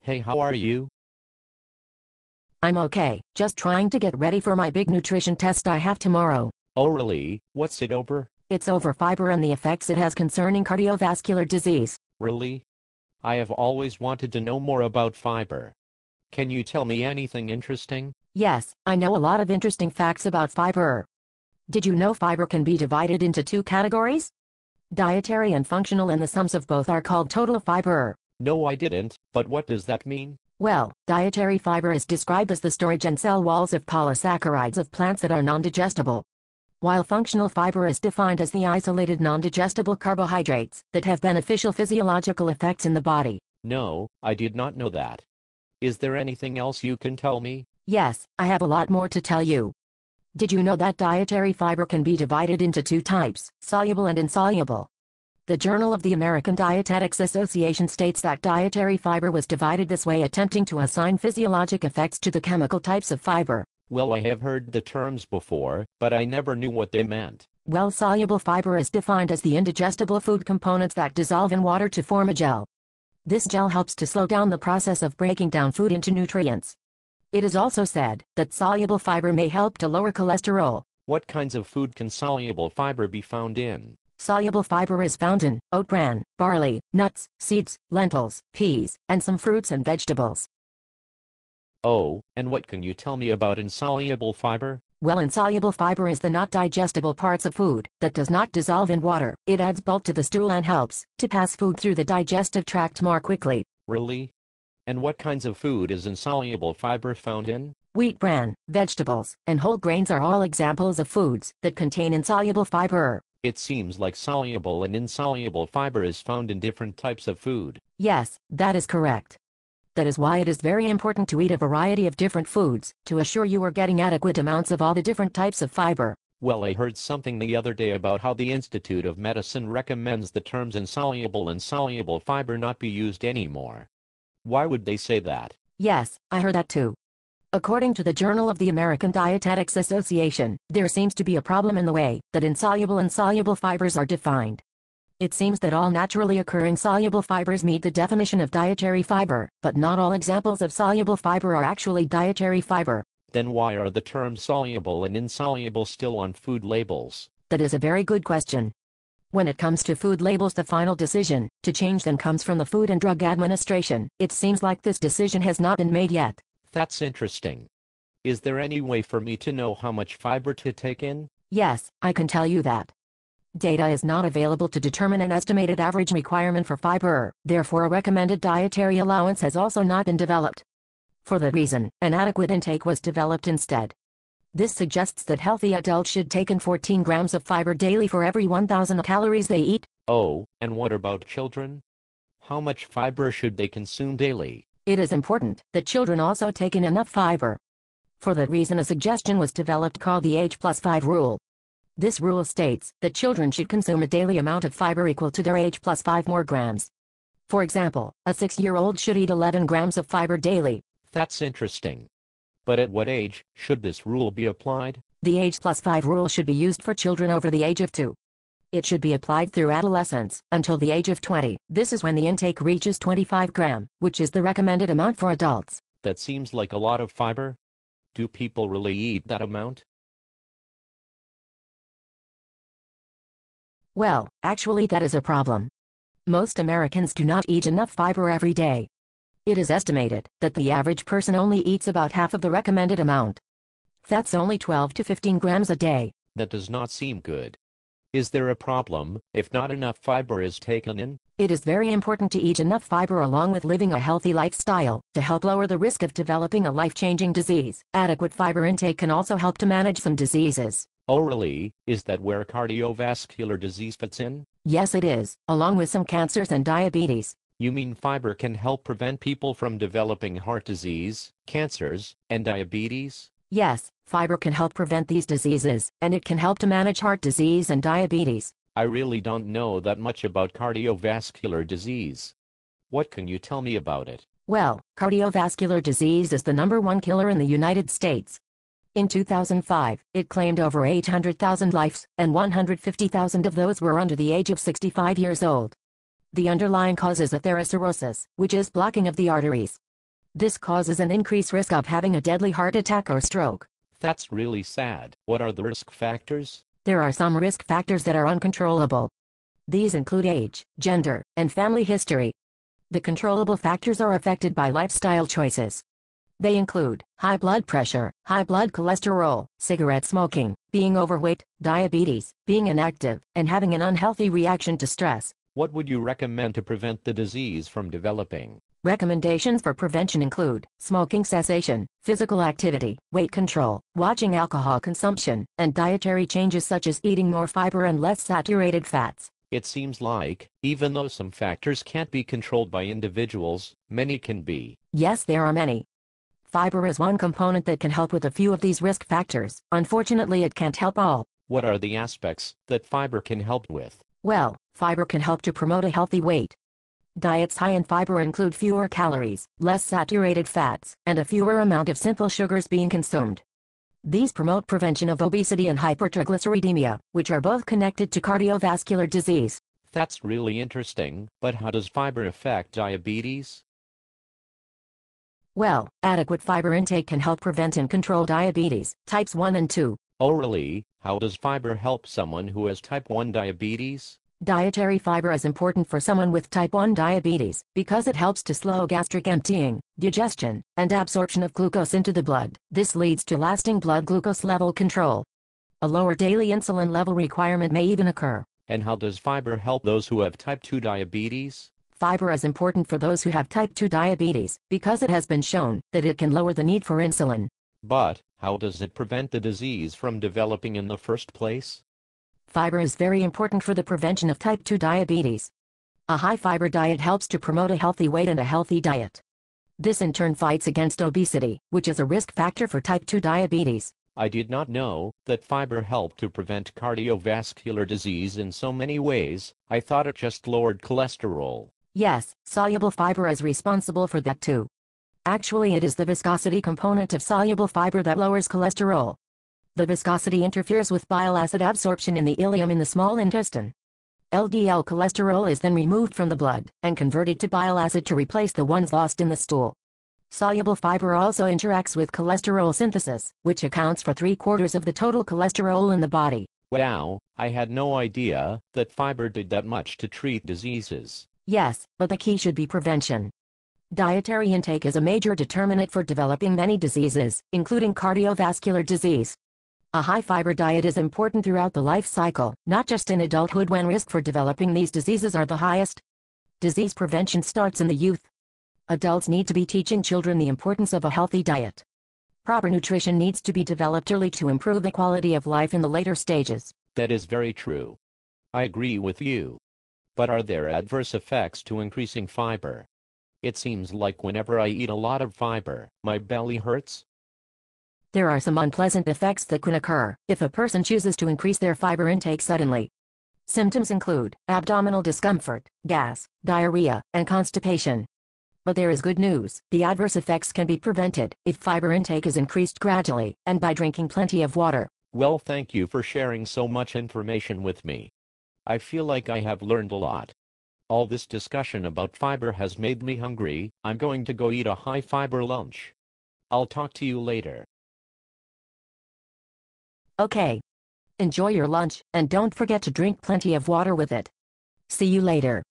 Hey, how are you? I'm okay, just trying to get ready for my big nutrition test I have tomorrow. Oh, really? What's it over? It's over fiber and the effects it has concerning cardiovascular disease. Really? I have always wanted to know more about fiber. Can you tell me anything interesting? Yes, I know a lot of interesting facts about fiber. Did you know fiber can be divided into two categories? Dietary and functional, and the sums of both are called total fiber. No, I didn't, but what does that mean? Well, dietary fiber is described as the storage and cell walls of polysaccharides of plants that are non-digestible, while functional fiber is defined as the isolated non-digestible carbohydrates that have beneficial physiological effects in the body. No, I did not know that. Is there anything else you can tell me? Yes, I have a lot more to tell you. Did you know that dietary fiber can be divided into two types, soluble and insoluble? The Journal of the American Dietetics Association states that dietary fiber was divided this way, attempting to assign physiologic effects to the chemical types of fiber. Well, I have heard the terms before, but I never knew what they meant. Well, soluble fiber is defined as the indigestible food components that dissolve in water to form a gel. This gel helps to slow down the process of breaking down food into nutrients. It is also said that soluble fiber may help to lower cholesterol. What kinds of food can soluble fiber be found in? Soluble fiber is found in oat bran, barley, nuts, seeds, lentils, peas, and some fruits and vegetables. Oh, and what can you tell me about insoluble fiber? Well, insoluble fiber is the not digestible parts of food that does not dissolve in water. It adds bulk to the stool and helps to pass food through the digestive tract more quickly. Really? And what kinds of food is insoluble fiber found in? Wheat bran, vegetables, and whole grains are all examples of foods that contain insoluble fiber. It seems like soluble and insoluble fiber is found in different types of food. Yes, that is correct. That is why it is very important to eat a variety of different foods to assure you are getting adequate amounts of all the different types of fiber. Well, I heard something the other day about how the Institute of Medicine recommends the terms insoluble and soluble fiber not be used anymore. Why would they say that? Yes, I heard that too. According to the Journal of the American Dietetics Association, there seems to be a problem in the way that insoluble and soluble fibers are defined. It seems that all naturally occurring soluble fibers meet the definition of dietary fiber, but not all examples of soluble fiber are actually dietary fiber. Then why are the terms soluble and insoluble still on food labels? That is a very good question. When it comes to food labels, the final decision to change them comes from the Food and Drug Administration. It seems like this decision has not been made yet. That's interesting. Is there any way for me to know how much fiber to take in? Yes, I can tell you that. Data is not available to determine an estimated average requirement for fiber, therefore a recommended dietary allowance has also not been developed. For that reason, an adequate intake was developed instead. This suggests that healthy adults should take in 14 grams of fiber daily for every 1,000 calories they eat. Oh, and what about children? How much fiber should they consume daily? It is important that children also take in enough fiber. For that reason, a suggestion was developed called the age+5 rule. This rule states that children should consume a daily amount of fiber equal to their age plus 5 more grams. For example, a 6-year-old should eat 11 grams of fiber daily. That's interesting. But at what age should this rule be applied? The age+5 rule should be used for children over the age of 2. It should be applied through adolescence until the age of 20. This is when the intake reaches 25 grams, which is the recommended amount for adults. That seems like a lot of fiber. Do people really eat that amount? Well, actually that is a problem. Most Americans do not eat enough fiber every day. It is estimated that the average person only eats about half of the recommended amount. That's only 12 to 15 grams a day. That does not seem good. Is there a problem if not enough fiber is taken in? It is very important to eat enough fiber along with living a healthy lifestyle to help lower the risk of developing a life-changing disease. Adequate fiber intake can also help to manage some diseases. Oh, really? Is that where cardiovascular disease fits in? Yes, it is, along with some cancers and diabetes. You mean fiber can help prevent people from developing heart disease, cancers, and diabetes? Yes, fiber can help prevent these diseases, and it can help to manage heart disease and diabetes. I really don't know that much about cardiovascular disease. What can you tell me about it? Well, cardiovascular disease is the #1 killer in the United States. In 2005, it claimed over 800,000 lives, and 150,000 of those were under the age of 65 years old. The underlying cause is atherosclerosis, which is blocking of the arteries. This causes an increased risk of having a deadly heart attack or stroke. That's really sad. What are the risk factors? There are some risk factors that are uncontrollable. These include age, gender, and family history. The controllable factors are affected by lifestyle choices. They include high blood pressure, high blood cholesterol, cigarette smoking, being overweight, diabetes, being inactive, and having an unhealthy reaction to stress. What would you recommend to prevent the disease from developing? Recommendations for prevention include smoking cessation, physical activity, weight control, watching alcohol consumption, and dietary changes such as eating more fiber and less saturated fats. It seems like, even though some factors can't be controlled by individuals, many can be. Yes, there are many. Fiber is one component that can help with a few of these risk factors. Unfortunately, it can't help all. What are the aspects that fiber can help with? Well, fiber can help to promote a healthy weight. Diets high in fiber include fewer calories, less saturated fats, and a fewer amount of simple sugars being consumed. These promote prevention of obesity and hypertriglyceridemia, which are both connected to cardiovascular disease. That's really interesting, but how does fiber affect diabetes? Well, adequate fiber intake can help prevent and control diabetes, types 1 and 2. Oh really? How does fiber help someone who has type 1 diabetes? Dietary fiber is important for someone with type 1 diabetes because it helps to slow gastric emptying, digestion, and absorption of glucose into the blood. This leads to lasting blood glucose level control. A lower daily insulin level requirement may even occur. And how does fiber help those who have type 2 diabetes? Fiber is important for those who have type 2 diabetes because it has been shown that it can lower the need for insulin. But, how does it prevent the disease from developing in the first place? Fiber is very important for the prevention of type 2 diabetes. A high-fiber diet helps to promote a healthy weight and a healthy diet. This in turn fights against obesity, which is a risk factor for type 2 diabetes. I did not know that fiber helped to prevent cardiovascular disease in so many ways. I thought it just lowered cholesterol. Yes, soluble fiber is responsible for that too. Actually, it is the viscosity component of soluble fiber that lowers cholesterol. The viscosity interferes with bile acid absorption in the ileum in the small intestine. LDL cholesterol is then removed from the blood and converted to bile acid to replace the ones lost in the stool. Soluble fiber also interacts with cholesterol synthesis, which accounts for 3/4 of the total cholesterol in the body. Wow, I had no idea that fiber did that much to treat diseases. Yes, but the key should be prevention. Dietary intake is a major determinant for developing many diseases, including cardiovascular disease. A high-fiber diet is important throughout the life cycle, not just in adulthood when risk for developing these diseases are the highest. Disease prevention starts in the youth. Adults need to be teaching children the importance of a healthy diet. Proper nutrition needs to be developed early to improve the quality of life in the later stages. That is very true. I agree with you. But are there adverse effects to increasing fiber? It seems like whenever I eat a lot of fiber, my belly hurts. There are some unpleasant effects that can occur if a person chooses to increase their fiber intake suddenly. Symptoms include abdominal discomfort, gas, diarrhea, and constipation. But there is good news. The adverse effects can be prevented if fiber intake is increased gradually and by drinking plenty of water. Well, thank you for sharing so much information with me. I feel like I have learned a lot. All this discussion about fiber has made me hungry. I'm going to go eat a high-fiber lunch. I'll talk to you later. Okay. Enjoy your lunch, and don't forget to drink plenty of water with it. See you later.